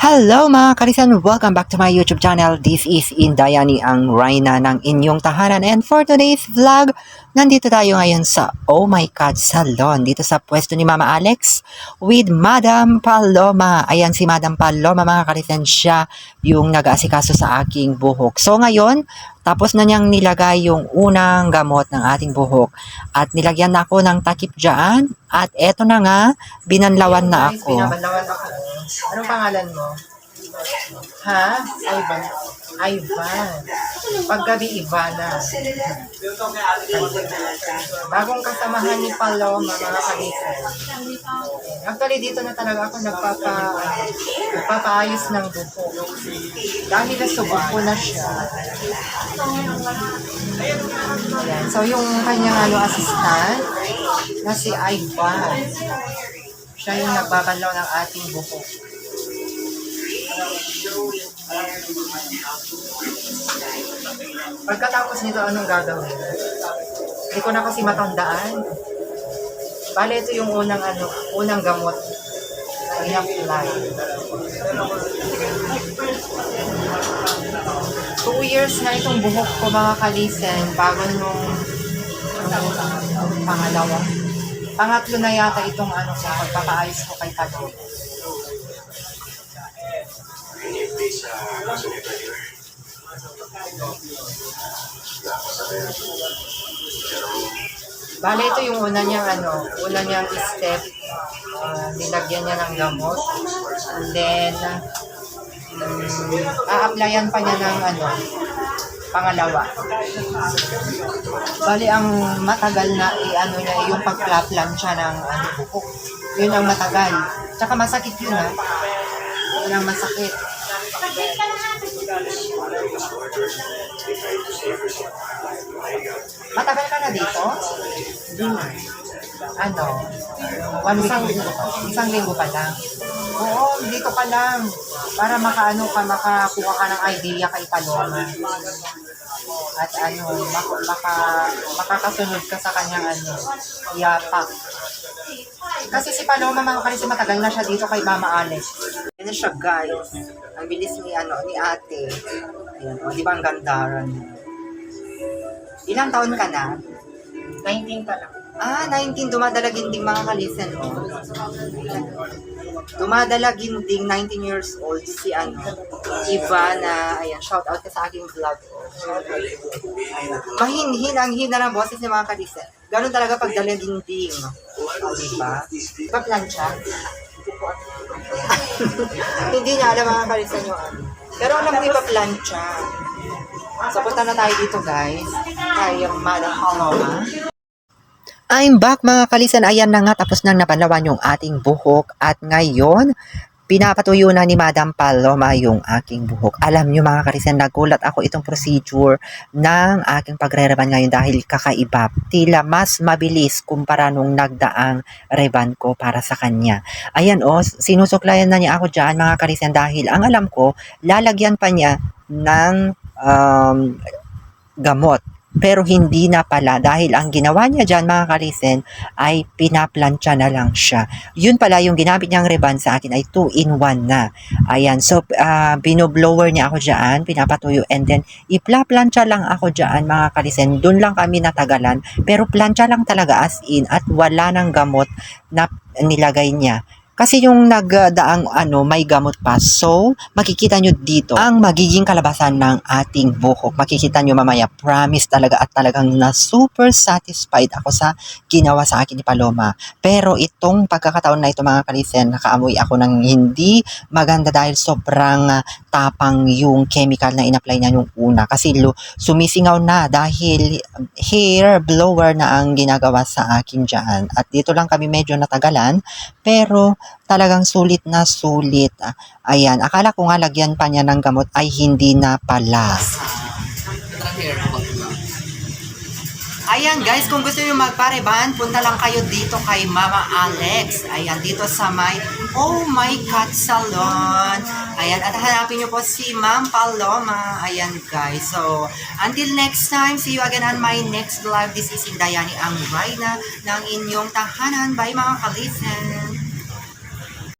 Hello mga karisan! Welcome back to my YouTube channel. This is Indayani ang Rhina ng inyong tahanan. And for today's vlog, nandito tayo ngayon sa Oh My God Salon. Dito sa pwesto ni Mama Alex with Madam Paloma. Ayan si Madam Paloma mga karisan, siya yung nag-aasikaso sa aking buhok. So ngayon, tapos na niyang nilagay yung unang gamot ng ating buhok. At nilagyan na ako ng takip dyan. At eto na nga, binanlawan na ako. Binabanlawan ako. Anong pangalan mo? Ha? Ivan. Ivan. Paggabi, Ivana. Bagong kasamahan ni Paloma, mga kaibigan. Actually, dito na talaga ako nagpapaayos ng buko. Dahil nasubok ko na siya. Ayan. So, yung kanyang assistant, na si Ivan. Siya yung nagbabanlaw ng ating buko. Pagkatapos nito, anong gagawin? Hindi ko na kasi matandaan. Bale, ito yung unang gamot na in-apply. 2 years na itong buhok ko mga kalisen, bago nung pangalawa. Pangatlo na yata itong pagpapaayos ko kay Tago. Bale, ito yung una niyang step. Nilagyan niya ng gamot. And then, a-applyan pa niya ng pangalawa. Bali, ang matagal na niya yung pagplaplansya ng buhok. Yun ang matagal. Tsaka masakit yun Yun ang masakit. Matagal ka na dito? Isang linggo pa lang. Oo, dito ka lang. Para makakuha ka ng idea kay Paloma. At makakasunod ka sa kanyang yapak. Kasi si Paloma mga kalisi, matagal na siya dito kay Mama Alex. Yan na siya guys. Ang bilis ni ate. Ayan, di ba ang ganda? Ilang taon ka na? 19 pa lang. 19. Dumadalaginding mga kalisen. Dumadalaginding 19 years old si Ivana. Ayan, shout out ka sa aking vlog. Mahinhin ang hina ng boses ni mga kalisen. Ganun talaga pag dalaginding. Diba? Pa-plancha. Hindi niya alam mga kalisen yung Pero alam mo ipa-plancha. So, punta na tayo dito guys. Kay Madam Paloma. I'm back mga kalisan. Ayan na nga, tapos nang nabanlawan yung ating buhok. At ngayon, pinapatuyo na ni Madam Paloma yung aking buhok. Alam nyo mga kalisan, nagulat ako itong procedure ng aking pagre-reban ngayon dahil kakaiba. Tila mas mabilis kumpara nung nagdaang reban ko para sa kanya. Ayan sinusuklayan na niya ako dyan mga kalisan dahil ang alam ko, lalagyan pa niya ng gamot. Pero hindi na pala dahil ang ginawa niya dyan mga kalisen ay pinaplansya na lang siya. Yun pala yung ginamit niyang reban sa akin ay 2-in-1 na. Ayan, so binoblower niya ako dyan, pinapatuyo and then iplaplansya lang ako dyan mga kalisen. Doon lang kami natagalan pero plansya lang talaga as in at wala nang gamot na nilagay niya. Kasi yung nagdaang may gamot pa. So, makikita nyo dito ang magiging kalabasan ng ating buhok. Makikita nyo mamaya, promise talaga at talagang na super satisfied ako sa ginawa sa akin ni Paloma. Pero itong pagkakataon na ito mga kalisen, nakaamoy ako ng hindi maganda dahil sobrang tapang yung chemical na in-apply niya yung una. Kasi sumisingaw na dahil hair blower na ang ginagawa sa akin dyan. At dito lang kami medyo natagalan. Pero talagang sulit na sulit. Ayan, akala ko nga lagyan pa niya ng gamot ay hindi na pala. Ayan guys, kung gusto niyo magpareban, punta lang kayo dito kay Mama Alex. Ayan, dito sa Oh My God Salon. Ayan, at hanapin niyo po si Ma'am Paloma. Ayan guys, so until next time, see you again on my next vlog. This is Indayani ang Rhina ng inyong tahanan. Bye mga kalisen.